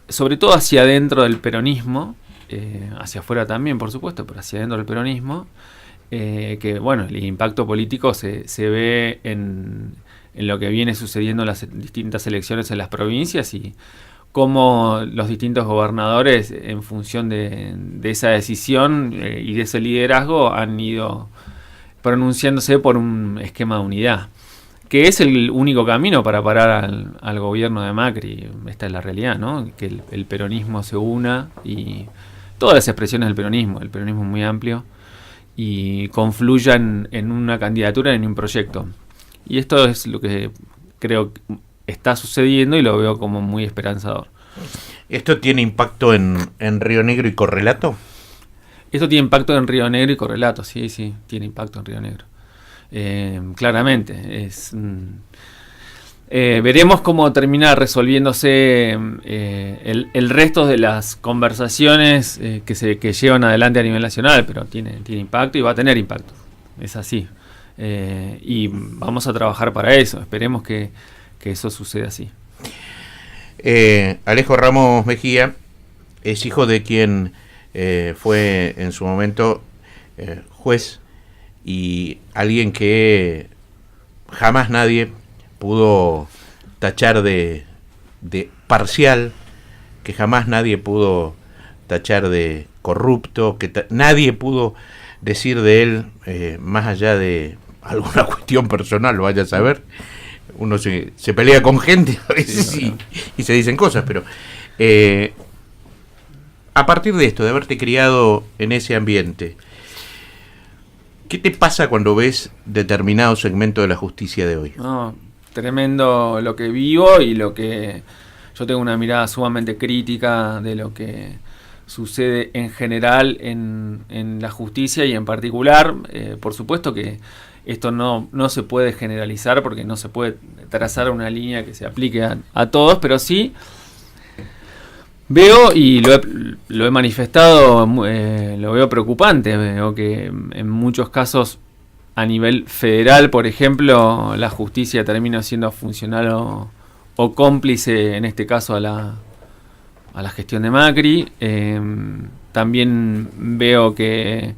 sobre todo hacia adentro del peronismo, hacia afuera también, por supuesto, pero hacia adentro del peronismo, que bueno, el impacto político se ve en lo que viene sucediendo en las distintas elecciones en las provincias y cómo los distintos gobernadores, en función de esa decisión y de ese liderazgo, han ido pronunciándose por un esquema de unidad, que es el único camino para parar al gobierno de Macri. Esta es la realidad, ¿no? Que el peronismo se una, y todas las expresiones del peronismo es muy amplio, y confluyan en una candidatura, en un proyecto. Y esto es lo que creo que está sucediendo y lo veo como muy esperanzador. ¿Esto tiene impacto en Río Negro y Correlato? Esto tiene impacto en Río Negro y Correlato, sí, tiene impacto en Río Negro. Claramente. Veremos cómo termina resolviéndose el resto de las conversaciones que llevan adelante a nivel nacional, pero tiene impacto y va a tener impacto. Es así. Y vamos a trabajar para eso. Esperemos que eso suceda así. Alejo Ramos Mejía es hijo de quien fue en su momento juez, y alguien que jamás nadie pudo tachar de parcial, que jamás nadie pudo tachar de corrupto, que nadie pudo decir de él, más allá de alguna cuestión personal, lo vaya a saber. Uno se pelea con gente a veces y se dicen cosas, pero a partir de esto, de haberte criado en ese ambiente, ¿qué te pasa cuando ves determinado segmento de la justicia de hoy? No, tremendo lo que vivo, y lo que yo tengo una mirada sumamente crítica de lo que sucede en general en la justicia, y en particular, por supuesto que esto no se puede generalizar, porque no se puede trazar una línea que se aplique a todos, pero sí veo, y lo he manifestado, lo veo preocupante. Veo que en muchos casos, a nivel federal, por ejemplo, la justicia termina siendo funcional o cómplice, en este caso, a la gestión de Macri. También veo que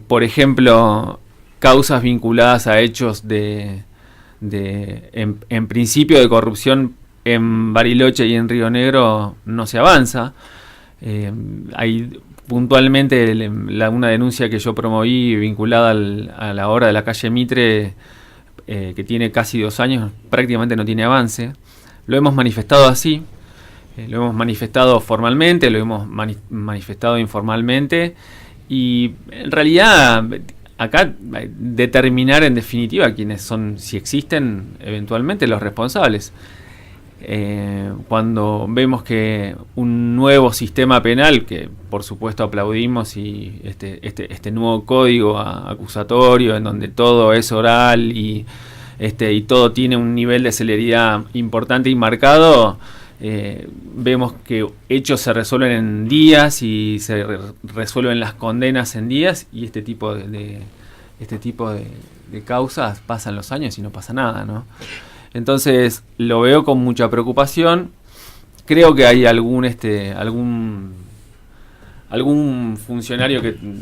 por ejemplo, causas vinculadas a hechos en principio de corrupción en Bariloche y en Río Negro no se avanza. Hay puntualmente una denuncia que yo promoví vinculada a la obra de la calle Mitre, que tiene casi 2 años, prácticamente no tiene avance. Lo hemos manifestado así, lo hemos manifestado formalmente, lo hemos manifestado informalmente, y en realidad acá determinar en definitiva quiénes son, si existen eventualmente los responsables. Cuando vemos que un nuevo sistema penal, que por supuesto aplaudimos, y este nuevo código acusatorio, en donde todo es oral y todo tiene un nivel de celeridad importante y marcado, vemos que hechos se resuelven en días y se resuelven las condenas en días, y este tipo de causas pasan los años y no pasa nada, ¿no? Entonces lo veo con mucha preocupación. Creo que hay algún funcionario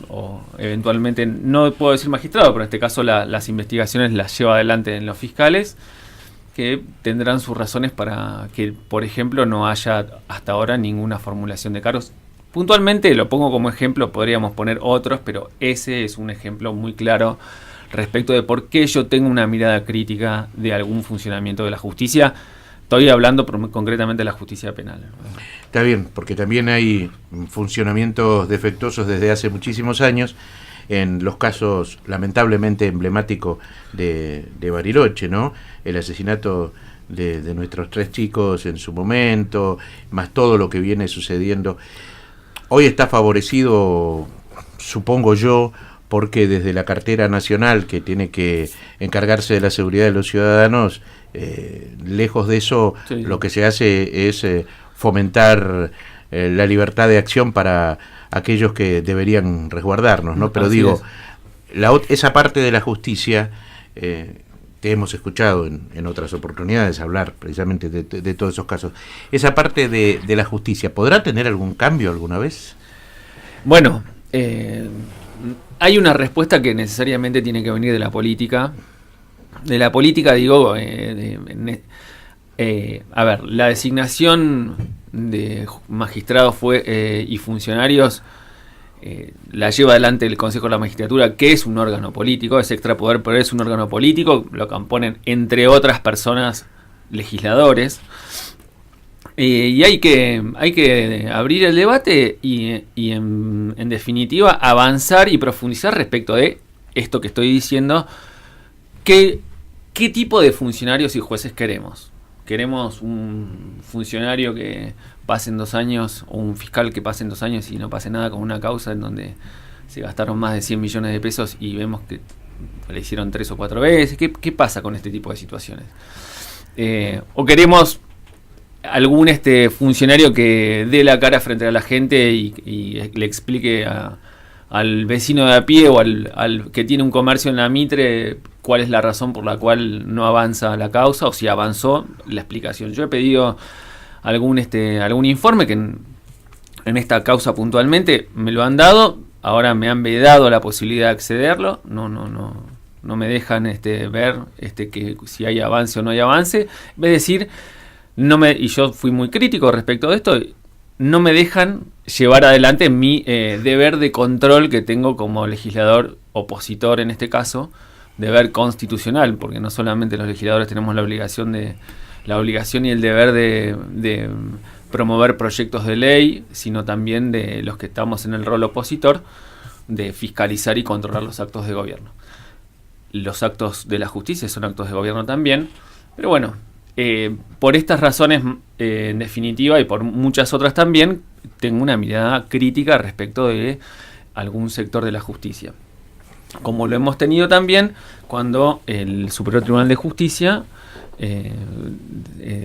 o eventualmente, no puedo decir magistrado, pero en este caso las investigaciones las lleva adelante en los fiscales, que tendrán sus razones para que, por ejemplo, no haya hasta ahora ninguna formulación de cargos. Puntualmente lo pongo como ejemplo, podríamos poner otros, pero ese es un ejemplo muy claro respecto de por qué yo tengo una mirada crítica de algún funcionamiento de la justicia. Estoy hablando concretamente de la justicia penal. Está bien, porque también hay funcionamientos defectuosos desde hace muchísimos años, en los casos lamentablemente emblemáticos de Bariloche, ¿no? El asesinato de nuestros 3 chicos en su momento, más todo lo que viene sucediendo. Hoy está favorecido, supongo yo, porque desde la cartera nacional, que tiene que encargarse de la seguridad de los ciudadanos, lejos de eso, sí, lo que se hace es fomentar la libertad de acción para aquellos que deberían resguardarnos, ¿no? Pero así digo, esa parte de la justicia, te hemos escuchado en otras oportunidades hablar precisamente de todos esos casos. Esa parte de la justicia, ¿podrá tener algún cambio alguna vez? Bueno, hay una respuesta que necesariamente tiene que venir de la política. De la política, digo, a ver, la designación de magistrados y funcionarios la lleva adelante el Consejo de la Magistratura, que es un órgano político, es extrapoder, pero es un órgano político, lo componen entre otras personas legisladores. Y hay que abrir el debate y en definitiva avanzar y profundizar respecto de esto que estoy diciendo. ¿Qué tipo de funcionarios y jueces queremos? ¿Queremos un funcionario que pase en 2 años o un fiscal que pase en 2 años y no pase nada con una causa en donde se gastaron más de 100 millones de pesos y vemos que le hicieron 3 o 4 veces? ¿Qué pasa con este tipo de situaciones? ¿O queremos algún funcionario que dé la cara frente a la gente y le explique al vecino de a pie o al que tiene un comercio en la Mitre cuál es la razón por la cual no avanza la causa, o si avanzó, la explicación? Yo he pedido algún informe que en esta causa puntualmente me lo han dado, ahora me han vedado la posibilidad de accederlo, no me dejan ver que si hay avance o no hay avance, es decir, y yo fui muy crítico respecto de esto, no me dejan llevar adelante mi deber de control que tengo como legislador opositor, en este caso, deber constitucional, porque no solamente los legisladores tenemos la obligación y el deber de promover proyectos de ley, sino también de los que estamos en el rol opositor, de fiscalizar y controlar los actos de gobierno. Los actos de la justicia son actos de gobierno también, pero bueno, por estas razones, en definitiva, y por muchas otras también, tengo una mirada crítica respecto de algún sector de la justicia. Como lo hemos tenido también cuando el Superior Tribunal de Justicia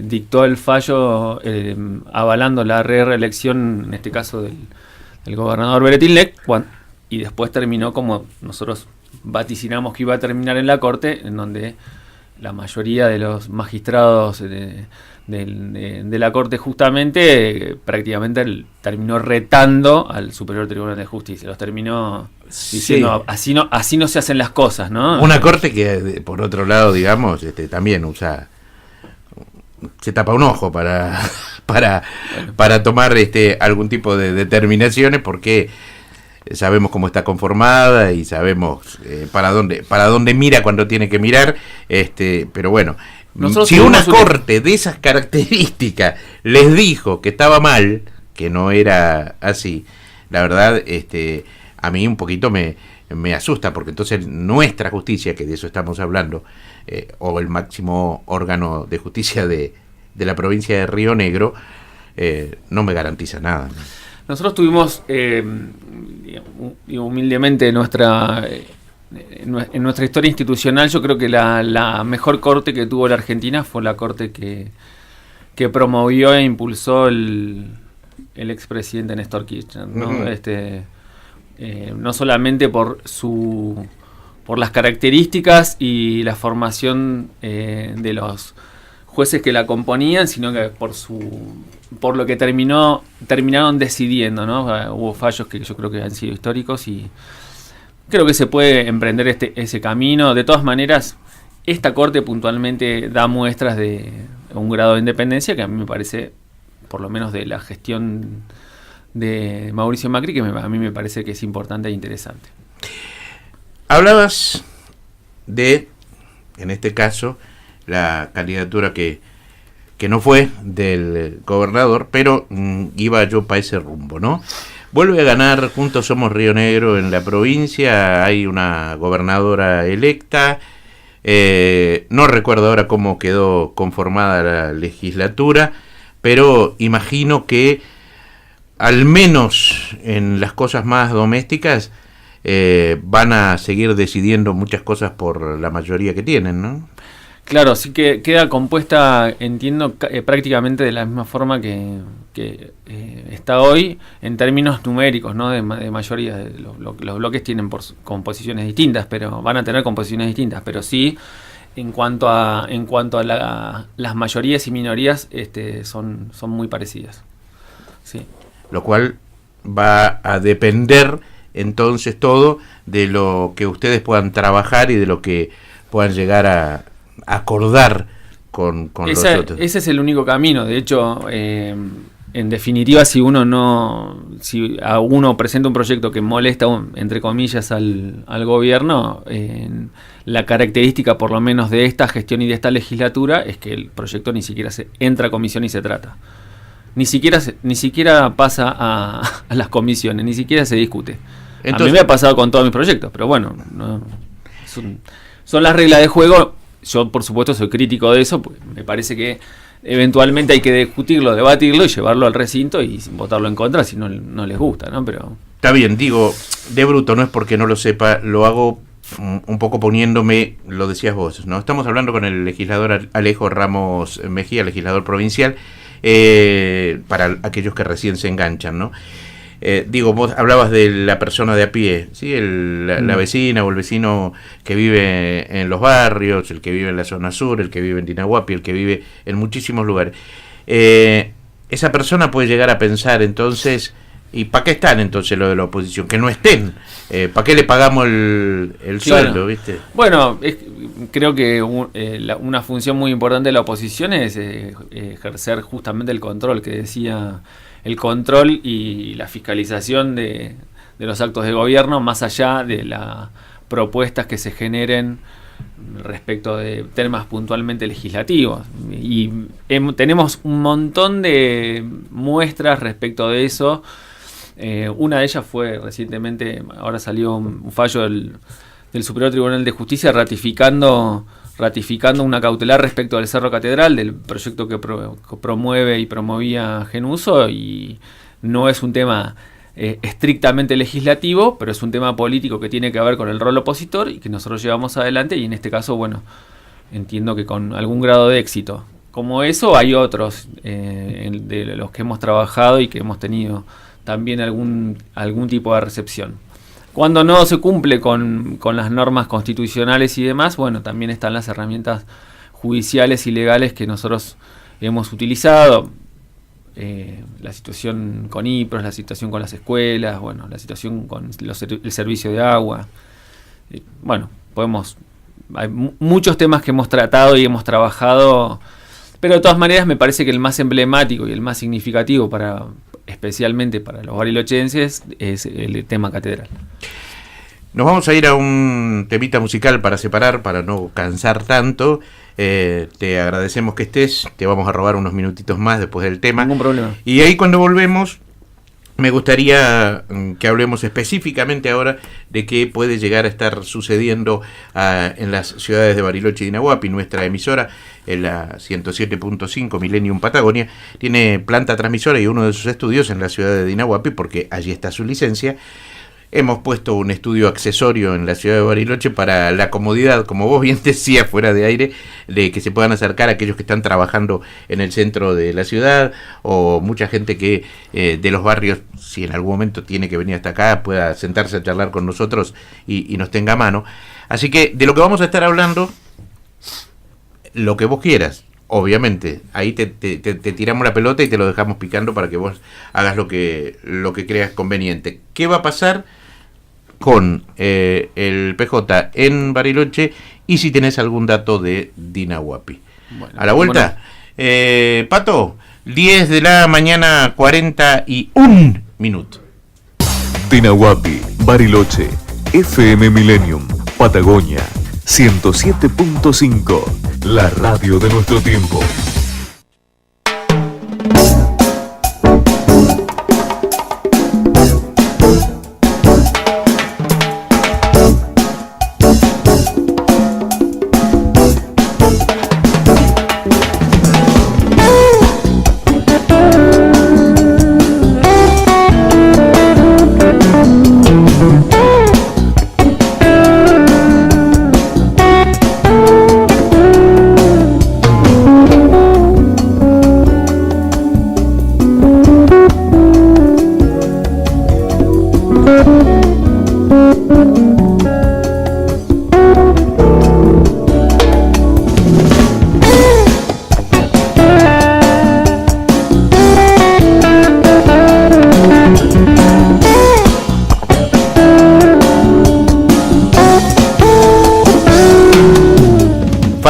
dictó el fallo avalando la reelección, en este caso del gobernador Beretilnec, y después terminó como nosotros vaticinamos que iba a terminar en la Corte, en donde la mayoría de los magistrados de la Corte justamente prácticamente terminó retando al Superior Tribunal de Justicia, los terminó diciendo así no se hacen las cosas, ¿no? Una Corte que por otro lado, digamos, también se tapa un ojo para tomar algún tipo de determinaciones, porque sabemos cómo está conformada y sabemos para dónde mira cuando tiene que mirar, pero bueno, si una corte de esas características les dijo que estaba mal, que no era así, la verdad, a mí un poquito me asusta, porque entonces nuestra justicia, que de eso estamos hablando, o el máximo órgano de justicia de la provincia de Río Negro, no me garantiza nada, ¿no? Nosotros tuvimos, humildemente, en nuestra historia institucional, yo creo que la mejor corte que tuvo la Argentina fue la corte que promovió e impulsó el expresidente Néstor Kirchner, ¿no? Uh-huh. No solamente por las características y la formación de los jueces que la componían, sino que por lo que terminaron decidiendo, ¿no? Hubo fallos que yo creo que han sido históricos y creo que se puede emprender ese camino. De todas maneras, esta Corte puntualmente da muestras de un grado de independencia que a mí me parece, por lo menos de la gestión de Mauricio Macri, que a mí me parece que es importante e interesante. Hablabas de, en este caso, la candidatura que no fue del gobernador, pero iba yo para ese rumbo, ¿no? Vuelve a ganar Juntos Somos Río Negro en la provincia, hay una gobernadora electa, no recuerdo ahora cómo quedó conformada la legislatura, pero imagino que al menos en las cosas más domésticas van a seguir decidiendo muchas cosas por la mayoría que tienen, ¿no? Claro, sí que queda compuesta, entiendo, prácticamente de la misma forma que está hoy en términos numéricos, ¿no? De mayoría. Los bloques tienen composiciones distintas, pero van a tener composiciones distintas, pero sí en cuanto a las mayorías y minorías, son muy parecidas. Sí. Lo cual va a depender entonces todo de lo que ustedes puedan trabajar y de lo que puedan llegar a acordar con los otros. Ese es el único camino. De hecho, en definitiva, si a uno presenta un proyecto que molesta, entre comillas, al gobierno, la característica, por lo menos de esta gestión y de esta legislatura, es que el proyecto ni siquiera entra a comisión y se trata. Ni siquiera pasa a las comisiones, ni siquiera se discute. Entonces, a mí me ha pasado con todos mis proyectos, pero bueno, son las reglas de juego. Yo, por supuesto, soy crítico de eso, porque me parece que eventualmente hay que discutirlo, debatirlo y llevarlo al recinto y votarlo en contra si no les gusta, ¿no? Pero está bien, digo, de bruto, no es porque no lo sepa, lo hago un poco poniéndome, lo decías vos, ¿no? Estamos hablando con el legislador Alejo Ramos Mejía, legislador provincial, para aquellos que recién se enganchan, ¿no? Digo, vos hablabas de la persona de a pie, ¿sí? La vecina o el vecino que vive en los barrios, el que vive en la zona sur, el que vive en Dinahuapi, el que vive en muchísimos lugares. Esa persona puede llegar a pensar entonces, ¿y para qué están entonces los de la oposición? Que no estén. ¿Para qué le pagamos el sueldo, claro, ¿viste? Bueno, creo que una función muy importante de la oposición es ejercer justamente el control que decía... El control y la fiscalización de los actos de gobierno, más allá de las propuestas que se generen respecto de temas puntualmente legislativos. Y tenemos un montón de muestras respecto de eso. Una de ellas fue recientemente, ahora salió un fallo del Superior Tribunal de Justicia ratificando una cautelar respecto al Cerro Catedral, del proyecto que promueve y promovía Genuso, y no es un tema estrictamente legislativo, pero es un tema político que tiene que ver con el rol opositor y que nosotros llevamos adelante, y en este caso, bueno, entiendo que con algún grado de éxito. Como eso hay otros de los que hemos trabajado y que hemos tenido también algún tipo de recepción. Cuando no se cumple con las normas constitucionales y demás, bueno, también están las herramientas judiciales y legales que nosotros hemos utilizado. La situación con IPROS, la situación con las escuelas, bueno, la situación con el servicio de agua. Bueno, hay muchos temas que hemos tratado y hemos trabajado, pero de todas maneras me parece que el más emblemático y el más significativo especialmente para los barilochenses, es el tema catedral. Nos vamos a ir a un temita musical para separar, para no cansar tanto. Te agradecemos que estés, te vamos a robar unos minutitos más después del tema. Ningún problema. Y ahí cuando volvemos, me gustaría que hablemos específicamente ahora de qué puede llegar a estar sucediendo en las ciudades de Bariloche y Dinahuapi. Nuestra emisora, la 107.5 Millennium Patagonia, tiene planta transmisora y uno de sus estudios en la ciudad de Dinahuapi, porque allí está su licencia. Hemos puesto un estudio accesorio en la ciudad de Bariloche para la comodidad, como vos bien decías fuera de aire, de que se puedan acercar aquellos que están trabajando en el centro de la ciudad, o mucha gente que de los barrios, si en algún momento tiene que venir hasta acá, pueda sentarse a charlar con nosotros y nos tenga a mano. Así que de lo que vamos a estar hablando, lo que vos quieras. Obviamente, ahí te tiramos la pelota y te lo dejamos picando para que vos hagas lo que creas conveniente. ¿Qué va a pasar con el PJ en Bariloche y si tenés algún dato de Dinahuapi? Bueno, a la vuelta, bueno. Pato, 10 de la mañana, 41 minutos. Dinahuapi, Bariloche, FM Millennium, Patagonia, 107.5, la radio de nuestro tiempo.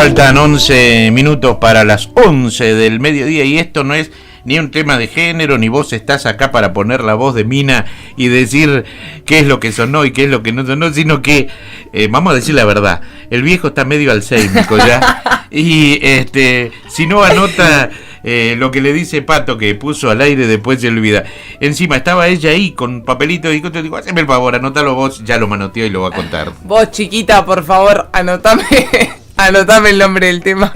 Faltan 11 minutos para las 11 del mediodía y esto no es ni un tema de género, ni vos estás acá para poner la voz de Mina y decir qué es lo que sonó y qué es lo que no sonó, sino que, vamos a decir la verdad, el viejo está medio alzhéimico ya, y si no anota lo que le dice Pato, que puso al aire, después se olvida. Encima estaba ella ahí con papelito y te digo, hazme el favor, anótalo vos, ya lo manoteó y lo va a contar. Vos, chiquita, por favor, anotame el nombre del tema.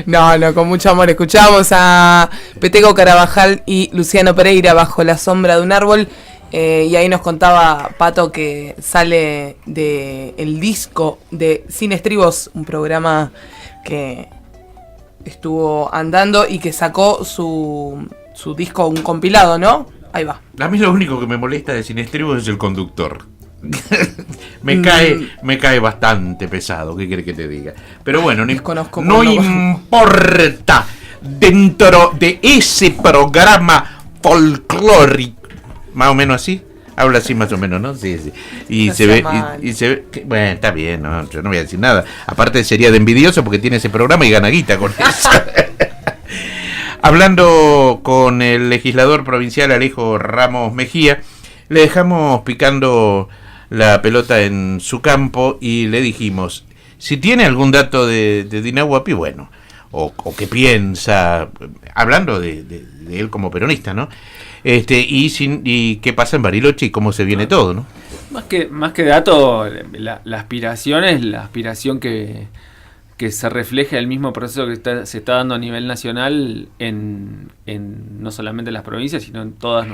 No, con mucho amor. Escuchábamos a Peteco Carabajal y Luciano Pereira, Bajo la sombra de un árbol, y ahí nos contaba Pato que sale de el disco de Sin Estribos, un programa que estuvo andando y que sacó su disco, un compilado, ¿no? Ahí va. A mí lo único que me molesta de Sin Estribos es el conductor. me cae bastante pesado, ¿qué querés que te diga? Pero bueno, no importa. Dentro de ese programa folclórico, más o menos así, habla así más o menos, ¿no? Sí. Y no se ve, bueno, está bien, no, yo no voy a decir nada. Aparte sería de envidioso porque tiene ese programa y gana guita con eso. Hablando con el legislador provincial Alejo Ramos Mejía, le dejamos picando la pelota en su campo y le dijimos, si tiene algún dato de Dina Huapi, bueno, o qué piensa, hablando de él como peronista, ¿no? Y qué pasa en Bariloche y cómo se viene todo, ¿no? Más que dato, la aspiración que se refleja el mismo proceso que se está dando a nivel nacional en no solamente en las provincias, sino en todas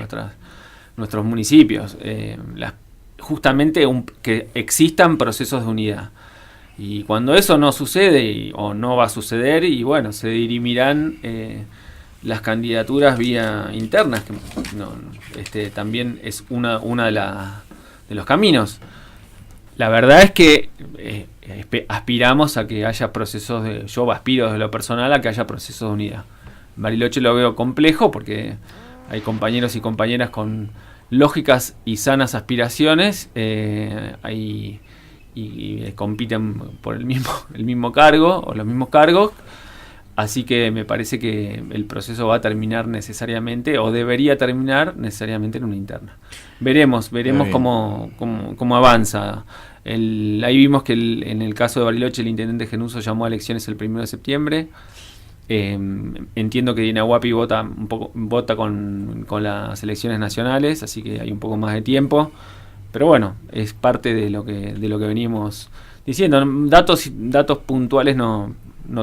nuestros municipios, justamente que existan procesos de unidad. Y cuando eso no sucede o no va a suceder, y bueno, se dirimirán las candidaturas vía internas, que también es una de los caminos. La verdad es que aspiramos a que haya procesos yo aspiro desde lo personal a que haya procesos de unidad. En Bariloche lo veo complejo porque hay compañeros y compañeras con lógicas y sanas aspiraciones, y compiten por el mismo cargo o los mismos cargos, así que me parece que el proceso va a terminar necesariamente, o debería terminar necesariamente, en una interna. Veremos cómo avanza. Ahí vimos que en el caso de Bariloche el intendente Genuso llamó a elecciones el 1 de septiembre. Entiendo que Dina Huapi vota con las elecciones nacionales, así que hay un poco más de tiempo, pero bueno, es parte de lo que venimos diciendo. Datos puntuales no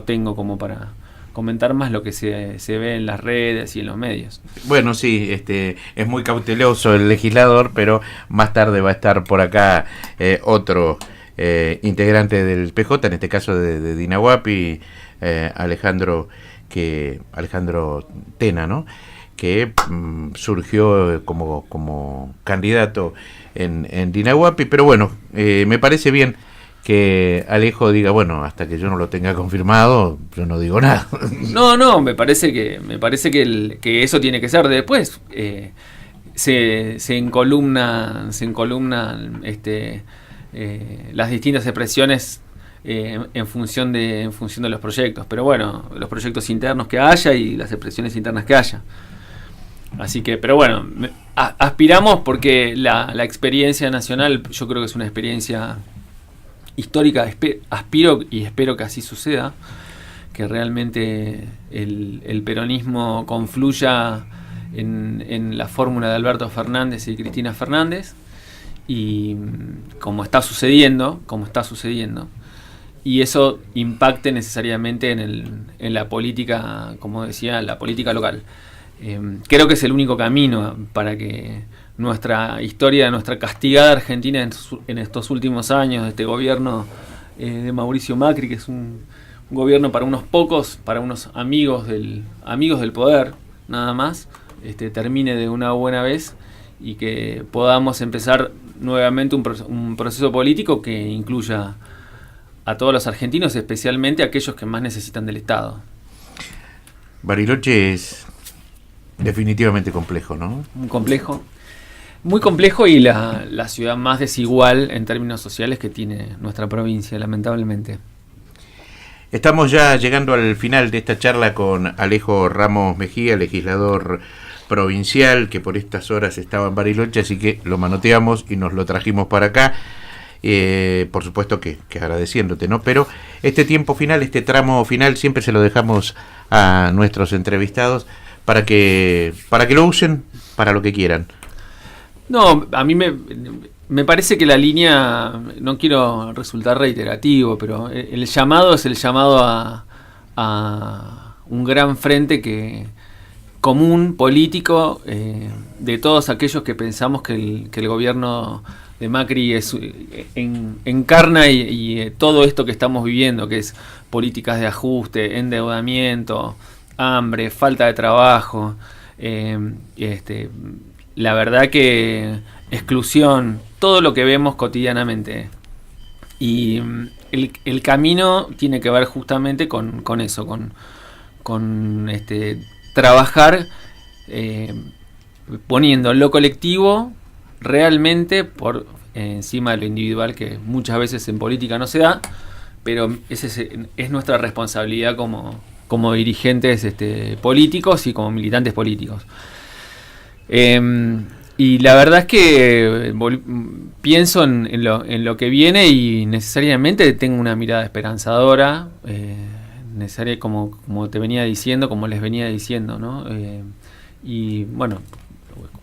tengo como para comentar más lo que se ve en las redes y en los medios. Bueno, sí, es muy cauteloso el legislador, pero más tarde va a estar por acá otro integrante del PJ, en este caso de Dina Huapi, Alejandro Tena, ¿no? Que surgió como candidato en Dina Huapi, pero bueno, me parece bien que Alejo diga, bueno, hasta que yo no lo tenga confirmado, yo no digo nada. No, me parece que eso tiene que ser. Después se encolumnan las distintas expresiones en función de los proyectos, pero bueno, los proyectos internos que haya y las expresiones internas que haya. Así que, pero bueno, aspiramos porque la experiencia nacional, yo creo que es una experiencia histórica. Aspiro y espero que así suceda, que realmente el peronismo confluya en la fórmula de Alberto Fernández y Cristina Fernández, y como está sucediendo, y eso impacte necesariamente en la política, como decía, la política local. Creo que es el único camino para que nuestra historia, nuestra castigada Argentina en estos últimos años de este gobierno de Mauricio Macri, que es un gobierno para unos pocos, para unos amigos del poder, nada más, termine de una buena vez y que podamos empezar nuevamente un proceso político que incluya a todos los argentinos, especialmente a aquellos que más necesitan del Estado. Bariloche es definitivamente complejo, ¿no? Muy complejo, y la ciudad más desigual en términos sociales que tiene nuestra provincia, lamentablemente. Estamos ya llegando al final de esta charla con Alejo Ramos Mejía, legislador provincial, que por estas horas estaba en Bariloche, así que lo manoteamos y nos lo trajimos para acá. Por supuesto que agradeciéndote, ¿no? Pero este tiempo final, este tramo final, siempre se lo dejamos a nuestros entrevistados para que lo usen para lo que quieran. No, a mí me parece que la línea, no quiero resultar reiterativo, pero el llamado es el llamado a un gran frente común, político, de todos aquellos que pensamos que el gobierno de Macri encarna y todo esto que estamos viviendo, que es políticas de ajuste, endeudamiento, hambre, falta de trabajo, la verdad que exclusión, todo lo que vemos cotidianamente. Y el camino tiene que ver justamente con eso, con trabajar poniendo lo colectivo realmente por encima de lo individual, que muchas veces en política no se da, pero es nuestra responsabilidad como dirigentes políticos y como militantes políticos. Y la verdad es que pienso en lo que viene y necesariamente tengo una mirada esperanzadora, necesaria, como te venía diciendo, como les venía diciendo, ¿no? Y bueno,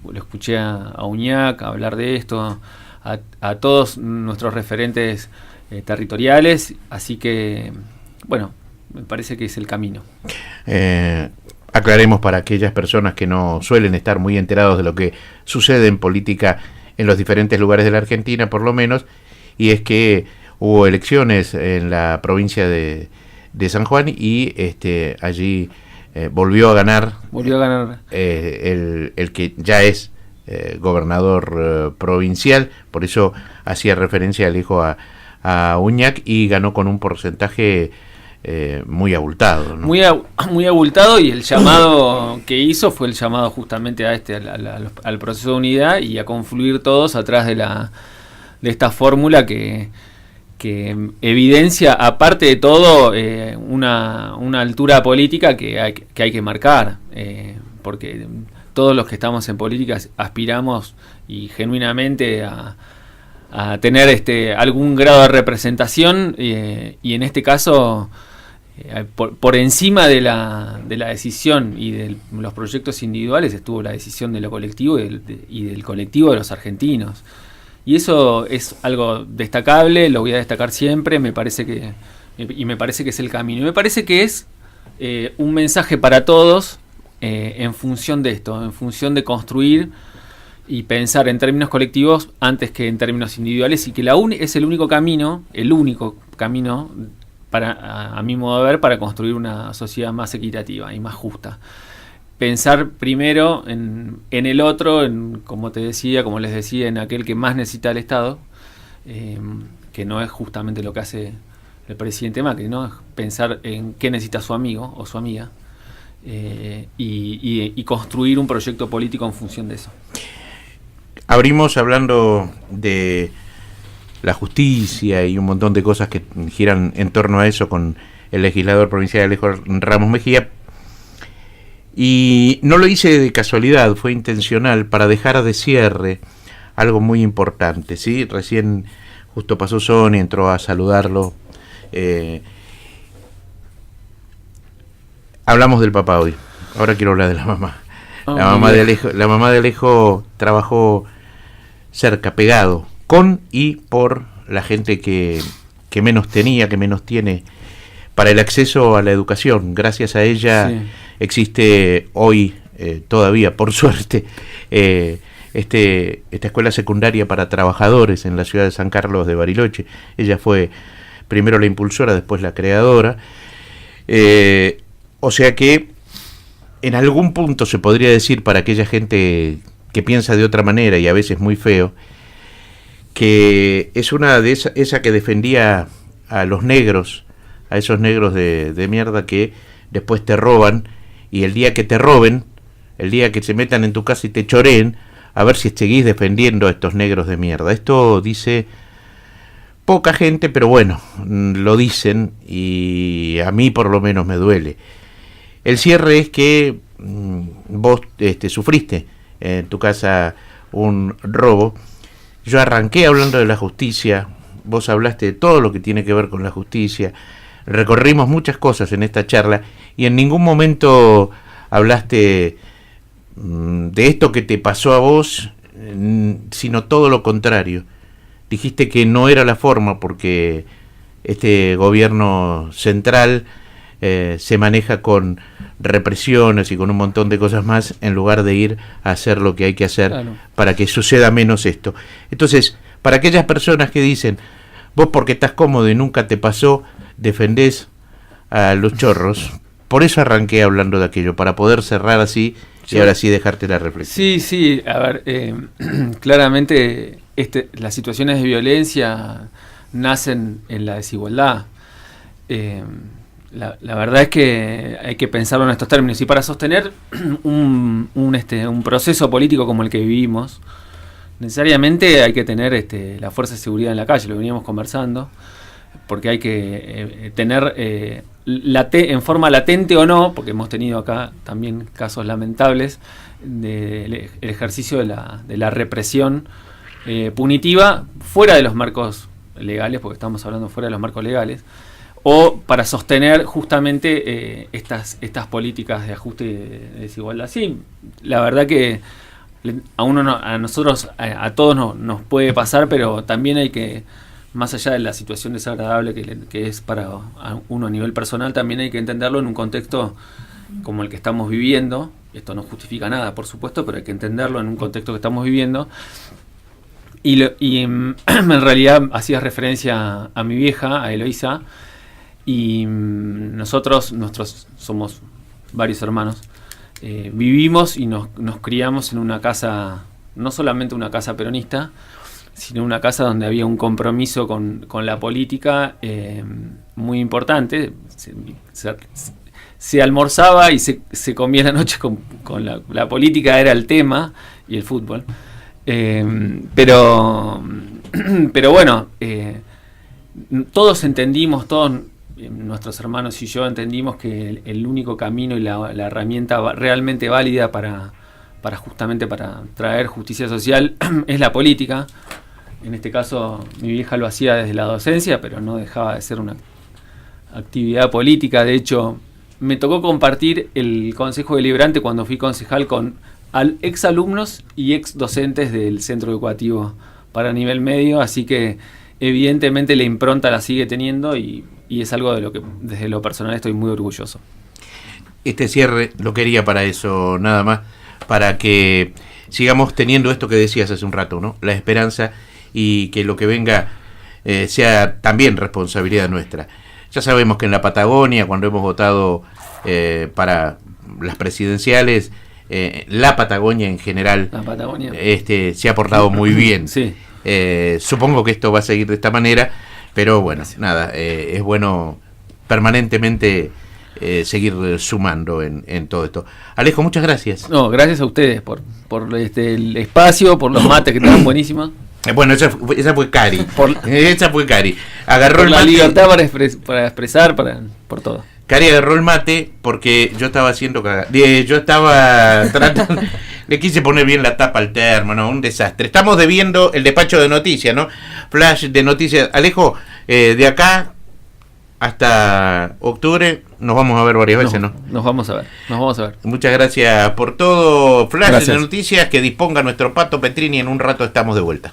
lo escuché a Uñac hablar de esto, a todos nuestros referentes territoriales, así que, bueno, me parece que es el camino. Aclaremos para aquellas personas que no suelen estar muy enterados de lo que sucede en política en los diferentes lugares de la Argentina, por lo menos, y es que hubo elecciones en la provincia de San Juan y allí volvió a ganar el que ya es gobernador provincial, por eso hacía referencia al hijo a Uñac, y ganó con un porcentaje muy abultado, ¿no? Muy abultado, y el llamado que hizo fue el llamado justamente al proceso de unidad y a confluir todos atrás de esta fórmula que evidencia, aparte de todo, una altura política que hay que marcar, porque todos los que estamos en política aspiramos y genuinamente a tener algún grado de representación, y en este caso por encima de la decisión y de los proyectos individuales estuvo la decisión de lo colectivo y del colectivo de los argentinos, y eso es algo destacable, lo voy a destacar siempre. Me parece que es el camino, y me parece que es un mensaje para todos, en función de esto, en función de construir y pensar en términos colectivos antes que en términos individuales, y que es el único camino para, a mi modo de ver, para construir una sociedad más equitativa y más justa. Pensar primero en el otro, como les decía, en aquel que más necesita el Estado, que no es justamente lo que hace el presidente Macri, ¿no? Es pensar en qué necesita su amigo o su amiga, y construir un proyecto político en función de eso. Abrimos hablando de la justicia y un montón de cosas que giran en torno a eso con el legislador provincial Alejo Ramos Mejía, y no lo hice de casualidad, fue intencional, para dejar de cierre algo muy importante, ¿sí? Recién justo pasó Sonia, entró a saludarlo. Hablamos del papá hoy, ahora quiero hablar de la mamá. La mamá de Alejo trabajó cerca, pegado, con y por la gente que menos tenía, que menos tiene, para el acceso a la educación. Gracias a ella existe hoy, todavía, por suerte, esta escuela secundaria para trabajadores en la ciudad de San Carlos de Bariloche. Ella fue primero la impulsora, después la creadora. O sea que en algún punto se podría decir, para aquella gente que piensa de otra manera y a veces muy feo, que es una de esa que defendía a los negros, a esos negros de mierda que después te roban, y el día que te roben, el día que se metan en tu casa y te choreen, a ver si seguís defendiendo a estos negros de mierda. Esto dice poca gente, pero bueno, lo dicen y a mí por lo menos me duele. El cierre es que vos sufriste en tu casa un robo. Yo arranqué hablando de la justicia, vos hablaste de todo lo que tiene que ver con la justicia, recorrimos muchas cosas en esta charla y en ningún momento hablaste de esto que te pasó a vos, sino todo lo contrario. Dijiste que no era la forma porque este gobierno central se maneja con represiones y con un montón de cosas más en lugar de ir a hacer lo que hay que hacer, claro, para que suceda menos esto. Entonces, para aquellas personas que dicen, vos porque estás cómodo y nunca te pasó, defendés a los chorros, por eso arranqué hablando de aquello, para poder cerrar así y ahora sí dejarte la reflexión. Sí, a ver, claramente las situaciones de violencia nacen en la desigualdad. La verdad es que hay que pensarlo en estos términos, y para sostener un proceso político como el que vivimos, necesariamente hay que tener la fuerza de seguridad en la calle, lo veníamos conversando, porque hay que tener en forma latente o no, porque hemos tenido acá también casos lamentables del ejercicio de la represión punitiva fuera de los marcos legales, porque estamos hablando fuera de los marcos legales, o para sostener justamente estas políticas de ajuste de desigualdad. Sí, la verdad que a nosotros, a todos nos puede pasar, pero también hay que, más allá de la situación desagradable que es para uno a nivel personal, también hay que entenderlo en un contexto como el que estamos viviendo. Esto no justifica nada, por supuesto, pero hay que entenderlo en un contexto que estamos viviendo. Y en realidad hacías referencia a mi vieja, a Eloísa, y nosotros somos varios hermanos, vivimos y nos criamos en una casa, no solamente una casa peronista, sino una casa donde había un compromiso con la política muy importante. Se almorzaba y se comía la noche con la política, era el tema, y el fútbol. Pero bueno, todos entendimos, nuestros hermanos y yo entendimos que el único camino y la herramienta realmente válida para justamente para traer justicia social es la política. En este caso mi vieja lo hacía desde la docencia, pero no dejaba de ser una actividad política. De hecho, me tocó compartir el Consejo Deliberante cuando fui concejal con exalumnos y ex docentes del Centro Educativo para nivel medio, así que evidentemente la impronta la sigue teniendo y es algo de lo que desde lo personal estoy muy orgulloso. Este cierre lo quería para eso, nada más, para que sigamos teniendo esto que decías hace un rato, ¿no? La esperanza, y que lo que venga sea también responsabilidad nuestra. Ya sabemos que en la Patagonia, cuando hemos votado para las presidenciales, la Patagonia en general se ha portado muy bien. Sí. Supongo que esto va a seguir de esta manera, pero bueno, nada, es bueno permanentemente seguir sumando en todo esto. Alejo, muchas gracias. No, gracias a ustedes por el espacio, por los mates que estaban buenísimos. Bueno, esa fue Cari. Esa fue Cari. Agarró por el la mate, libertad para expresar, por todo. Cari agarró el mate porque yo estaba haciendo yo estaba tratando, le quise poner bien la tapa al termo, ¿no? Un desastre. Estamos debiendo el despacho de noticias, ¿no? Flash de noticias. Alejo, de acá hasta octubre nos vamos a ver varias veces, ¿no? Nos vamos a ver. Muchas gracias por todo. Flash Gracias. de noticias, que disponga nuestro Pato Petrini, en un rato estamos de vuelta.